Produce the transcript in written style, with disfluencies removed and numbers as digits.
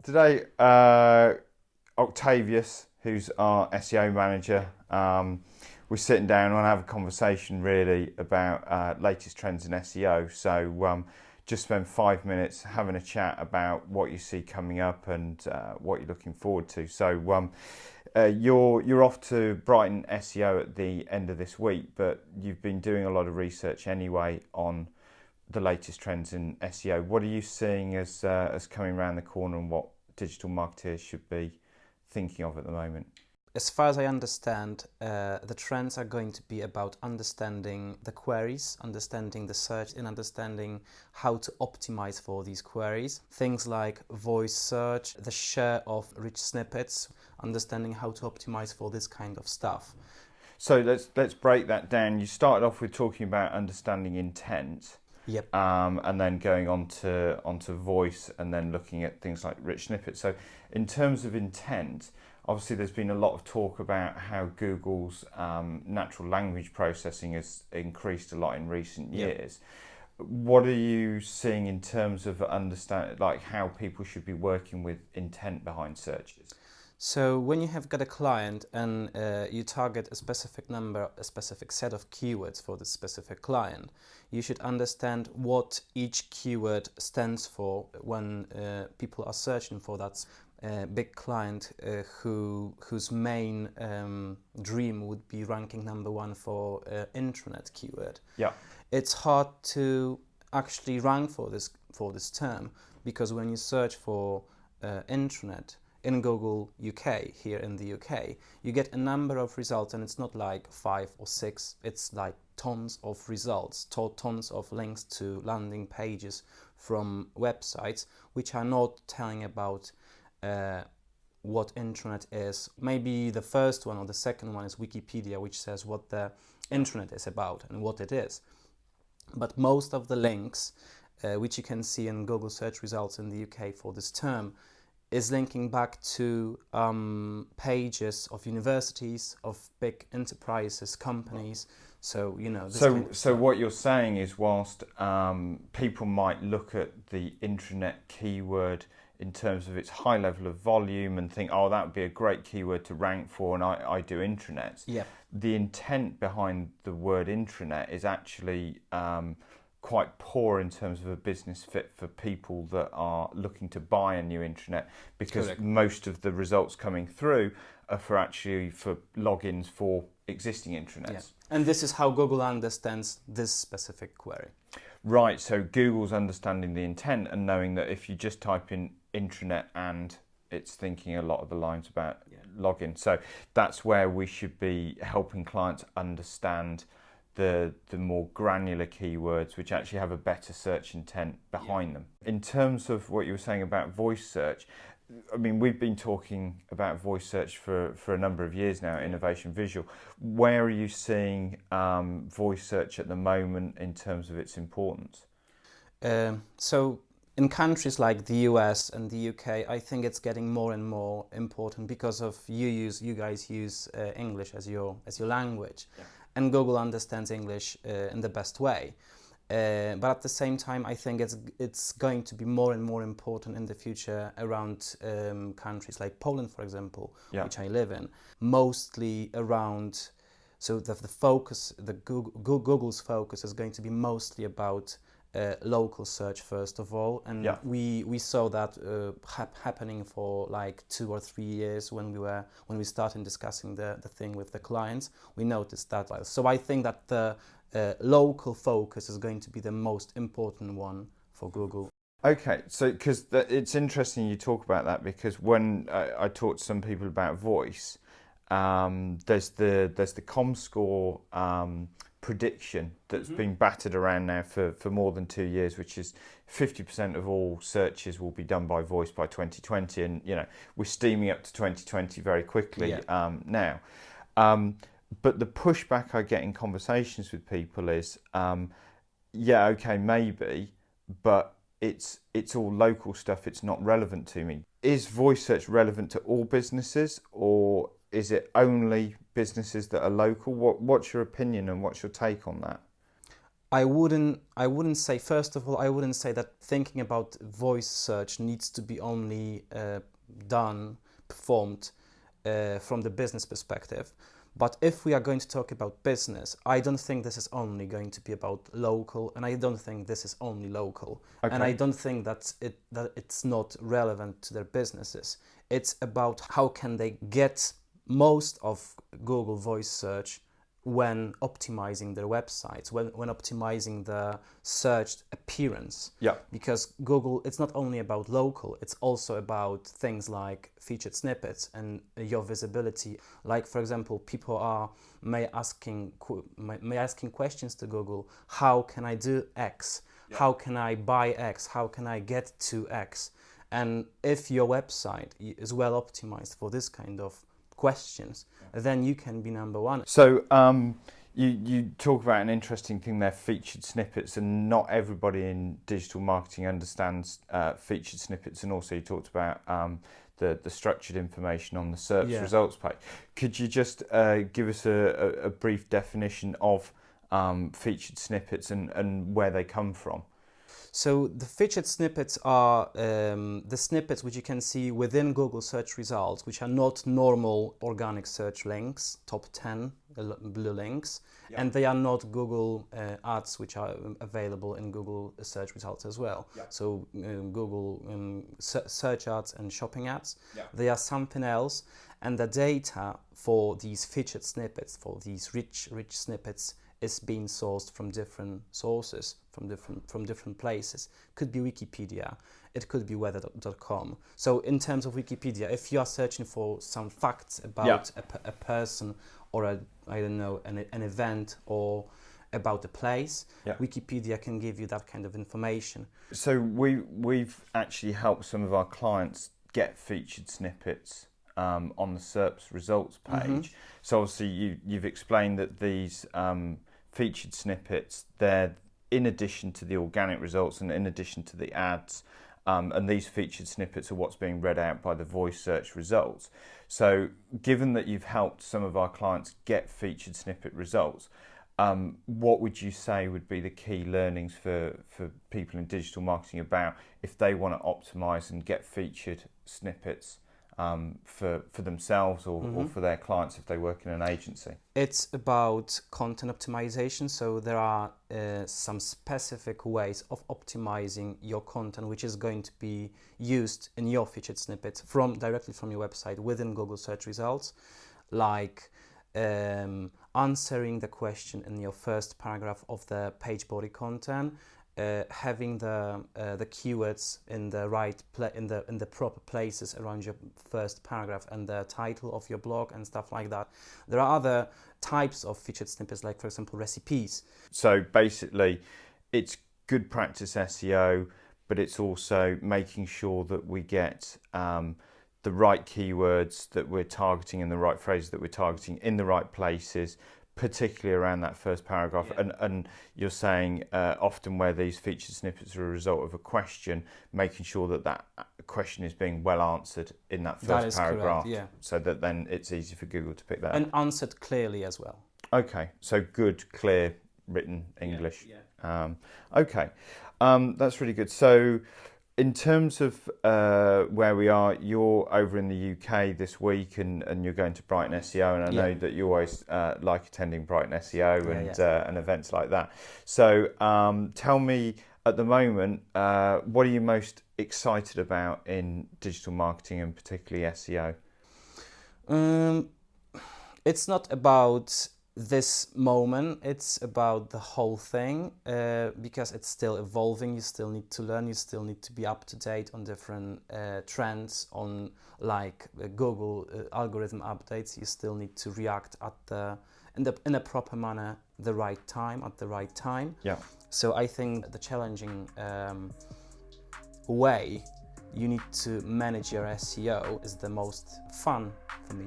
Today, Oktawiusz, who's our SEO manager, we're sitting down and want to have a conversation really about latest trends in SEO. So just spend 5 minutes having a chat about what you see coming up and what you're looking forward to. So you're off to Brighton SEO at the end of this week, but you've been doing a lot of research anyway on the latest trends in SEO. What are you seeing as coming around the corner and what digital marketers should be thinking of at the moment? As far as I understand, the trends are going to be about understanding the queries, understanding the search, and understanding how to optimize for these queries. Things like voice search, the share of rich snippets, understanding how to optimize for this kind of stuff. So let's break that down. You started off with talking about understanding intent. Yep. And then going onto voice and then looking at things like rich snippets. So in terms of intent, obviously there's been a lot of talk about how Google's natural language processing has increased a lot in recent years. What are you seeing in terms of understand, like how people should be working with intent behind searches? So when you have got a client and you target a specific number, a specific set of keywords for the specific client, you should understand what each keyword stands for when people are searching for that big client whose main dream would be ranking #1 for intranet keyword. Yeah, it's hard to actually rank for this term, because when you search for intranet in Google UK, here in the UK, you get a number of results, and it's not like 5 or 6, it's like tons of results, tons of links to landing pages from websites, which are not telling about what intranet is. Maybe the first one or the second one is Wikipedia, which says what the intranet is about and what it is. But most of the links, which you can see in Google search results in the UK for this term, is linking back to pages of universities, of big enterprises, companies. So, you know. So what you're saying is, whilst people might look at the intranet keyword in terms of its high level of volume and think, oh, that would be a great keyword to rank for, and I do intranets. Yeah. The intent behind the word intranet is actually quite poor in terms of a business fit for people that are looking to buy a new intranet, because Correct. most of the results coming through are for logins for existing intranets. Yeah. And this is how Google understands this specific query. Right, so Google's understanding the intent and knowing that if you just type in intranet, and it's thinking a lot of the lines about login. So that's where we should be helping clients understand the more granular keywords, which actually have a better search intent behind them. In terms of what you were saying about voice search, I mean, we've been talking about voice search for a number of years now, Innovation Visual. Where are you seeing voice search at the moment in terms of its importance? So in countries like the US and the UK, I think it's getting more and more important because of you guys use English as your language. Yeah. And Google understands English in the best way. But at the same time, I think it's going to be more and more important in the future around countries like Poland, for example, which I live in. Mostly around, so the focus, Google's focus is going to be mostly about local search first of all, and we saw that happening for like 2 or 3 years when we started discussing the thing with the clients. We noticed that. So I think that the local focus is going to be the most important one for Google. Okay, so because it's interesting you talk about that, because when I talk to some people about voice, there's the ComScore prediction that's been battered around now for more than 2 years, which is 50% of all searches will be done by voice by 2020, and you know we're steaming up to 2020 very quickly now. But the pushback I get in conversations with people is, okay, maybe, but it's all local stuff. It's not relevant to me. Is voice search relevant to all businesses, or is it only businesses that are local? What's your opinion and what's your take on that? I wouldn't say, first of all, I wouldn't say that thinking about voice search needs to be only performed from the business perspective. But if we are going to talk about business, I don't think this is only going to be about local, and I don't think this is only local. Okay. And I don't think that it's not relevant to their businesses. It's about how can they get most of Google voice search when optimizing their websites, when optimizing the search appearance. Yeah. Because Google, it's not only about local, it's also about things like featured snippets and your visibility. Like, for example, people may asking questions to Google, how can I do X? Yeah. How can I buy X? How can I get to X? And if your website is well optimized for this kind of questions, then you can be number one. So you talk about an interesting thing there, featured snippets, and not everybody in digital marketing understands featured snippets, and also you talked about the structured information on the search results page. Could you just give us a brief definition of featured snippets and where they come from? So the featured snippets are the snippets which you can see within Google search results, which are not normal organic search links, top 10 blue links, and they are not Google ads which are available in Google search results as well. So Google search ads and shopping ads, they are something else, and the data for these featured snippets, for these rich snippets, is being sourced from different sources, from different places. It could be Wikipedia, it could be weather.com. So in terms of Wikipedia, if you are searching for some facts about a person or an event or about a place, Wikipedia can give you that kind of information. So we've actually helped some of our clients get featured snippets on the SERP's results page. Mm-hmm. So obviously you've explained that these featured snippets, they're in addition to the organic results and in addition to the ads, and these featured snippets are what's being read out by the voice search results. So given that you've helped some of our clients get featured snippet results, what would you say would be the key learnings for people in digital marketing about if they want to optimize and get featured snippets for themselves or for their clients if they work in an agency? It's about content optimization. So there are some specific ways of optimizing your content, which is going to be used in your featured snippets directly from your website within Google search results, like answering the question in your first paragraph of the page body content, having the keywords in the right in the proper places around your first paragraph and the title of your blog and stuff like that. There are other types of featured snippets, like for example recipes. So basically, it's good practice SEO, but it's also making sure that we get the right keywords that we're targeting and the right phrases that we're targeting in the right places, particularly around that first paragraph. And you're saying often where these featured snippets are a result of a question, making sure that question is being well answered in that first paragraph, correct, so that then it's easy for Google to pick that up. And answered clearly as well. Okay, so good, clear, written English. Okay, that's really good. So in terms of where we are, you're over in the UK this week and you're going to Brighton SEO, and I know that you always like attending Brighton SEO and events like that. So tell me, at the moment, what are you most excited about in digital marketing and particularly SEO? It's not about this moment, it's about the whole thing, because it's still evolving. You still need to learn, you still need to be up to date on different trends, on like Google algorithm updates. You still need to react in a proper manner, at the right time. So I think the challenging way you need to manage your SEO is the most fun for me.